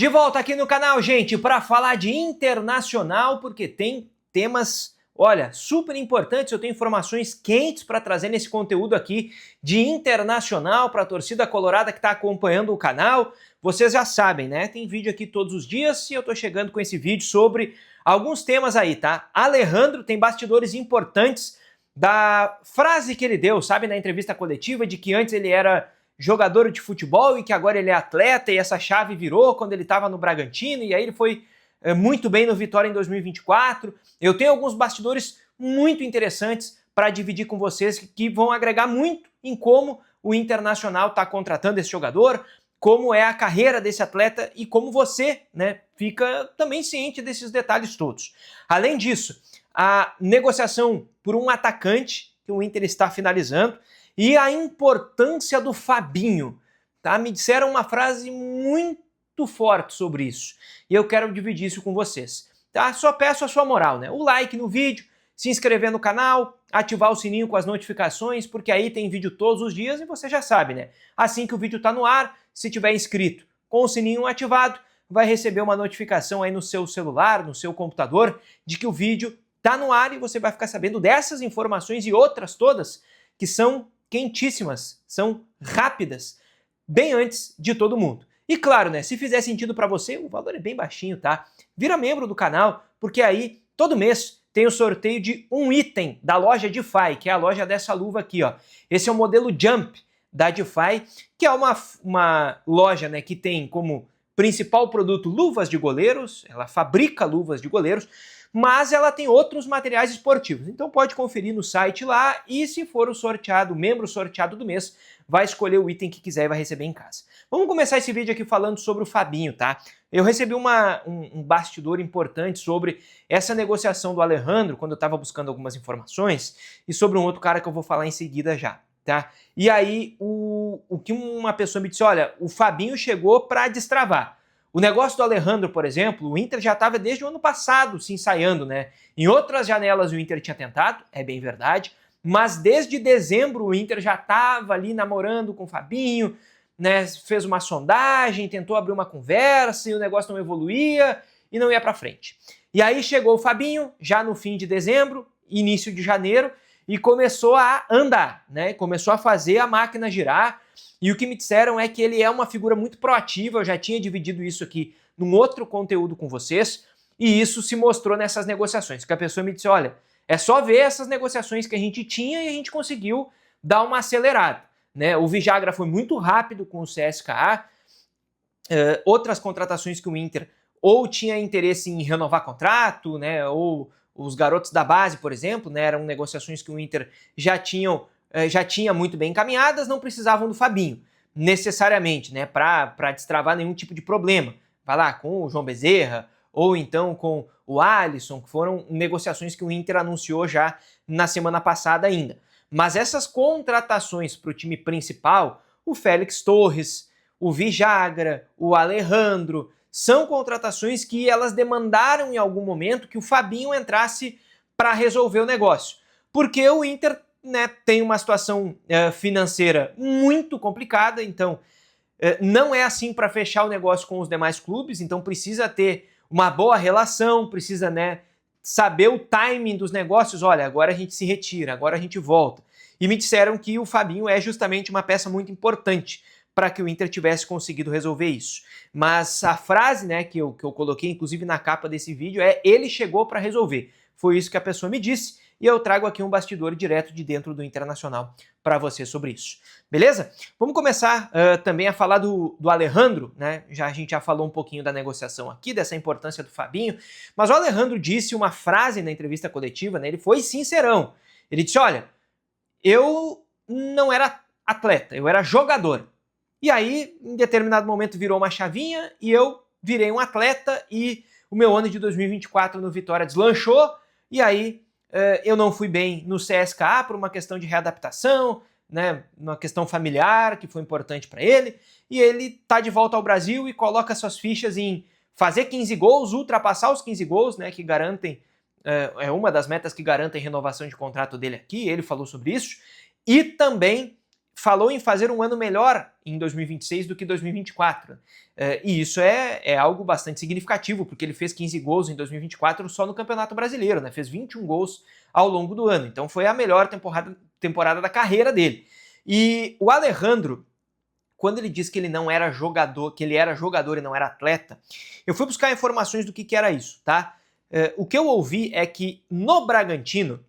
De volta aqui no canal, gente, para falar de Internacional, porque tem temas, olha, super importantes. Eu tenho informações quentes para trazer nesse conteúdo aqui de Internacional para a torcida colorada que está acompanhando o canal. Vocês já sabem, né? Tem vídeo aqui todos os dias e eu tô chegando com esse vídeo sobre alguns temas aí, tá? Alejandro tem bastidores importantes da frase que ele deu, sabe, na entrevista coletiva, de que antes ele era jogador de futebol e que agora ele é atleta, e essa chave virou quando ele estava no Bragantino, e aí ele foi muito bem no Vitória em 2024. Eu tenho alguns bastidores muito interessantes para dividir com vocês que vão agregar muito em como o Internacional está contratando esse jogador, como é a carreira desse atleta e como você, né, fica também ciente desses detalhes todos. Além disso, a negociação por um atacante que o Inter está finalizando e a importância do Fabinho, tá? Me disseram uma frase muito forte sobre isso e eu quero dividir isso com vocês, tá? Só peço a sua moral, né? O like no vídeo, se inscrever no canal, ativar o sininho com as notificações, porque aí tem vídeo todos os dias e você já sabe, né? Assim que o vídeo tá no ar, se tiver inscrito com o sininho ativado, vai receber uma notificação aí no seu celular, no seu computador, de que o vídeo tá no ar e você vai ficar sabendo dessas informações e outras todas que são quentíssimas, são rápidas, bem antes de todo mundo. E claro, né, se fizer sentido para você, o valor é bem baixinho, tá? Vira membro do canal, porque aí todo mês tem o sorteio de um item da loja DeFi, que é a loja dessa luva aqui, ó. Esse é o modelo Jump da DeFi, que é uma loja, né, que tem como principal produto luvas de goleiros, ela fabrica luvas de goleiros, mas ela tem outros materiais esportivos. Então pode conferir no site lá e se for o sorteado, o membro sorteado do mês, vai escolher o item que quiser e vai receber em casa. Vamos começar esse vídeo aqui falando sobre o Fabinho, tá? Eu recebi um bastidor importante sobre essa negociação do Alejandro, quando eu estava buscando algumas informações, e sobre um outro cara que eu vou falar em seguida já, tá? E aí o que uma pessoa me disse, olha, o Fabinho chegou para destravar. O negócio do Alejandro, por exemplo, o Inter já estava desde o ano passado se ensaiando, né? Em outras janelas o Inter tinha tentado, é bem verdade, mas desde dezembro o Inter já estava ali namorando com o Fabinho, né? Fez uma sondagem, tentou abrir uma conversa e o negócio não evoluía e não ia para frente. E aí chegou o Fabinho, já no fim de dezembro, início de janeiro, e começou a andar, né? Começou a fazer a máquina girar. E o que me disseram é que ele é uma figura muito proativa, eu já tinha dividido isso aqui num outro conteúdo com vocês, e isso se mostrou nessas negociações, que a pessoa me disse, olha, é só ver essas negociações que a gente tinha e a gente conseguiu dar uma acelerada, né? O Vijagra foi muito rápido com o CSKA, outras contratações que o Inter ou tinha interesse em renovar contrato, né? Ou os garotos da base, por exemplo, né? Eram negociações que o Inter já tinha muito bem encaminhadas, não precisavam do Fabinho, necessariamente, né, para destravar nenhum tipo de problema. Vai lá, com o João Bezerra, ou então com o Alisson, que foram negociações que o Inter anunciou já na semana passada ainda. Mas essas contratações para o time principal, o Félix Torres, o Vijagra, o Alejandro, são contratações que elas demandaram em algum momento que o Fabinho entrasse para resolver o negócio. Porque o Inter, né, tem uma situação financeira muito complicada, então não é assim para fechar o negócio com os demais clubes, então precisa ter uma boa relação, precisa, né, saber o timing dos negócios, olha, agora a gente se retira, agora a gente volta. E me disseram que o Fabinho é justamente uma peça muito importante para que o Inter tivesse conseguido resolver isso. Mas a frase, né, que eu coloquei inclusive na capa desse vídeo é ele chegou para resolver. Foi isso que a pessoa me disse. E eu trago aqui um bastidor direto de dentro do Internacional para você sobre isso. Beleza? Vamos começar também a falar do Alejandro, né? A gente já falou um pouquinho da negociação aqui, dessa importância do Fabinho, mas o Alejandro disse uma frase na entrevista coletiva, né? Ele foi sincerão. Ele disse, olha, eu não era atleta, eu era jogador. E aí, em determinado momento, virou uma chavinha e eu virei um atleta e o meu ano de 2024 no Vitória deslanchou e aí eu não fui bem no CSKA por uma questão de readaptação, né, uma questão familiar que foi importante para ele, e ele tá de volta ao Brasil e coloca suas fichas em fazer 15 gols, ultrapassar os 15 gols, né, que garantem, é uma das metas que garantem renovação de contrato dele aqui, ele falou sobre isso, e também falou em fazer um ano melhor em 2026 do que 2024. E isso é algo bastante significativo, porque ele fez 15 gols em 2024 só no Campeonato Brasileiro, né? Fez 21 gols ao longo do ano. Então foi a melhor temporada da carreira dele. E o Alejandro, quando ele diz que ele não era jogador, que ele era jogador e não era atleta, eu fui buscar informações do que era isso, tá? O que eu ouvi é que no Bragantino,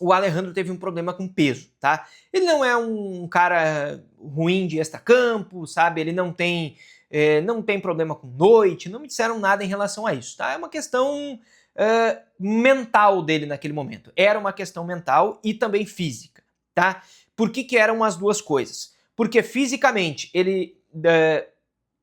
o Alejandro teve um problema com peso, tá? Ele não é um cara ruim de extracampo, sabe? Ele não tem problema com noite, não me disseram nada em relação a isso, tá? É uma questão mental dele naquele momento. Era uma questão mental e também física, tá? Por que eram as duas coisas? Porque fisicamente ele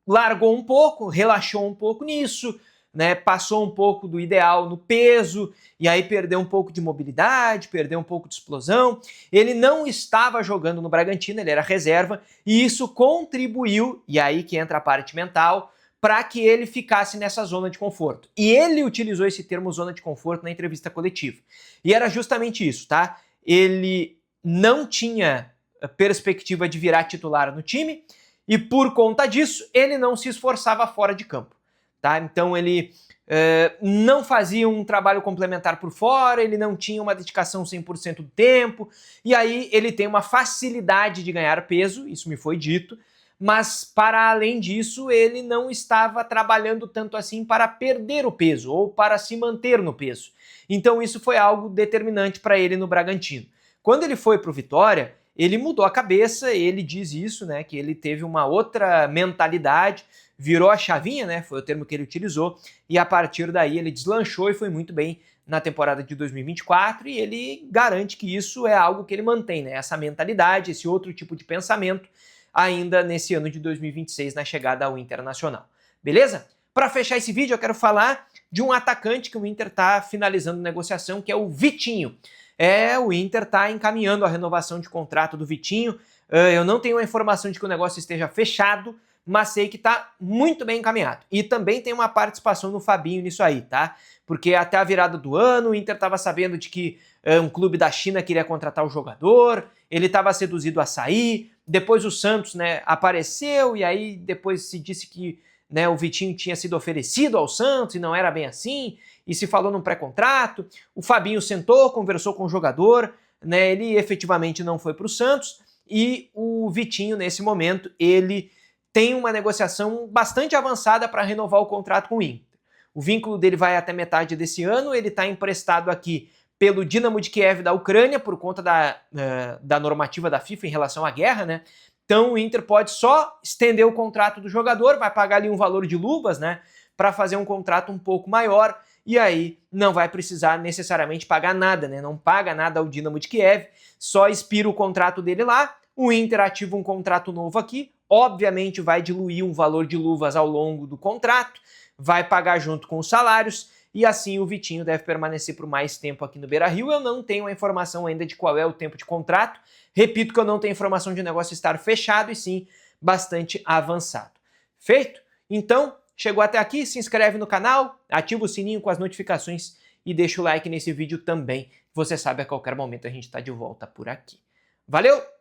largou um pouco, relaxou um pouco nisso, né, passou um pouco do ideal no peso, e aí perdeu um pouco de mobilidade, perdeu um pouco de explosão. Ele não estava jogando no Bragantino, ele era reserva, e isso contribuiu, e aí que entra a parte mental, para que ele ficasse nessa zona de conforto. E ele utilizou esse termo zona de conforto na entrevista coletiva. E era justamente isso, tá? Ele não tinha perspectiva de virar titular no time, e por conta disso, ele não se esforçava fora de campo. Tá? Então ele não fazia um trabalho complementar por fora, ele não tinha uma dedicação 100% do tempo, e aí ele tem uma facilidade de ganhar peso, isso me foi dito, mas para além disso ele não estava trabalhando tanto assim para perder o peso ou para se manter no peso. Então isso foi algo determinante para ele no Bragantino. Quando ele foi para o Vitória, ele mudou a cabeça, ele diz isso, né, que ele teve uma outra mentalidade, virou a chavinha, né, foi o termo que ele utilizou, e a partir daí ele deslanchou e foi muito bem na temporada de 2024, e ele garante que isso é algo que ele mantém, né, essa mentalidade, esse outro tipo de pensamento, ainda nesse ano de 2026, na chegada ao Internacional. Beleza? Para fechar esse vídeo, eu quero falar de um atacante que o Inter está finalizando negociação, que é o Vitinho. O Inter está encaminhando a renovação de contrato do Vitinho. Eu não tenho a informação de que o negócio esteja fechado, mas sei que está muito bem encaminhado. E também tem uma participação no Fabinho nisso aí, tá? Porque até a virada do ano, o Inter estava sabendo de que um clube da China queria contratar o jogador, ele estava seduzido a sair, depois o Santos, né, apareceu, e aí depois se disse que, né, o Vitinho tinha sido oferecido ao Santos e não era bem assim, e se falou num pré-contrato. O Fabinho sentou, conversou com o jogador, né, ele efetivamente não foi para o Santos, e o Vitinho, nesse momento, ele tem uma negociação bastante avançada para renovar o contrato com o Inter. O vínculo dele vai até metade desse ano, ele está emprestado aqui pelo Dinamo de Kiev da Ucrânia, por conta da normativa da FIFA em relação à guerra, né? Então o Inter pode só estender o contrato do jogador, vai pagar ali um valor de luvas, né, para fazer um contrato um pouco maior, e aí não vai precisar necessariamente pagar nada, né? Não paga nada ao Dinamo de Kiev, só expira o contrato dele lá, o Inter ativa um contrato novo aqui, obviamente vai diluir um valor de luvas ao longo do contrato, vai pagar junto com os salários, e assim o Vitinho deve permanecer por mais tempo aqui no Beira-Rio. Eu não tenho a informação ainda de qual é o tempo de contrato. Repito que eu não tenho informação de o negócio estar fechado e sim bastante avançado. Feito? Então, chegou até aqui, se inscreve no canal, ativa o sininho com as notificações e deixa o like nesse vídeo também. Você sabe, a qualquer momento a gente está de volta por aqui. Valeu!